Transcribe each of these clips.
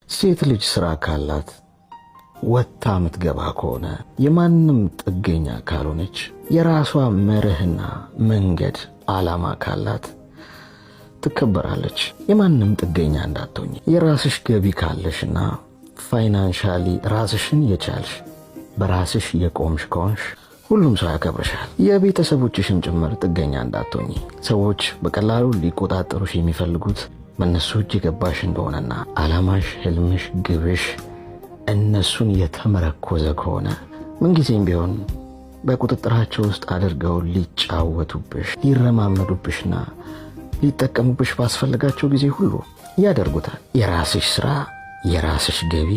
ሴት ልጅ ስራ ካላት ወጣ ምትገባ ከሆነ የማንም ጥገኛ ካልሆነች የራሷ መርህና መንገድ ዓላማ ካላት ትከበራለች። የማንም ጥገኛ እንዳትሆኝ የራስሽ ገቢ ካለሽና ፋይናንሻሊ ራስሽን የቻልሽ በራስሽ የቆምሽ ከሆንሽ ሁሉም ሰው ያከብርሻል። የቤተሰቦችሽም ጭምር ጥገኛ እንዳትሆኝ። ሰዎች በቀላሉ ሊቆጣጠሩሽ የሚፈልጉት በእነሱ እጅ የገባሽ እንደሆነና ዓላማሽ፣ ህልምሽ፣ ግብሽ እነሱን የተመረኮዘ ከሆነ ምንጊዜም ቢሆን በቁጥጥራቸው ውስጥ አድርገው ሊጫወቱብሽ፣ ሊረማመዱብሽና ሊጠቀሙብሽ ባስፈልጋቸው ጊዜ ሁሉ ያደርጉታል። የራስሽ ስራ፣ የራስሽ ገቢ፣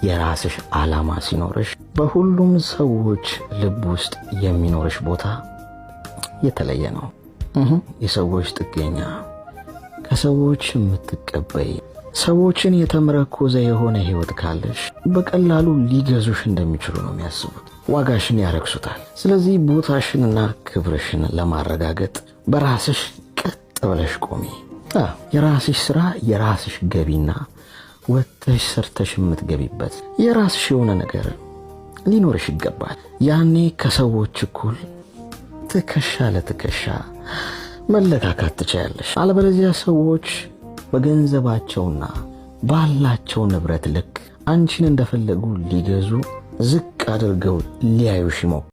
የራስሽ ዓላማ ሲኖርሽ በሁሉም ሰዎች ልብ ውስጥ የሚኖርሽ ቦታ የተለየ ነው። የሰዎች ጥገኛ፣ ከሰዎች የምትቀበይ፣ ሰዎችን የተመረኮዘ የሆነ ህይወት ካለሽ በቀላሉ ሊገዙሽ እንደሚችሉ ነው የሚያስቡት። ዋጋሽን ያረክሱታል። ስለዚህ ቦታሽንና ክብርሽን ለማረጋገጥ በራስሽ ቀጥ ብለሽ ቆሚ። የራስሽ ስራ፣ የራስሽ ገቢና ወጥተሽ ሰርተሽ የምትገቢበት የራስሽ የሆነ ነገር ሊኖርሽ ይገባል። ያኔ ከሰዎች እኩል ትከሻ ለትከሻ መለካካት ትችያለሽ። አለበለዚያ ሰዎች በገንዘባቸውና ባላቸው ንብረት ልክ አንቺን እንደፈለጉ ሊገዙ ዝቅ አድርገው ሊያዩሽ ይሞክራሉ።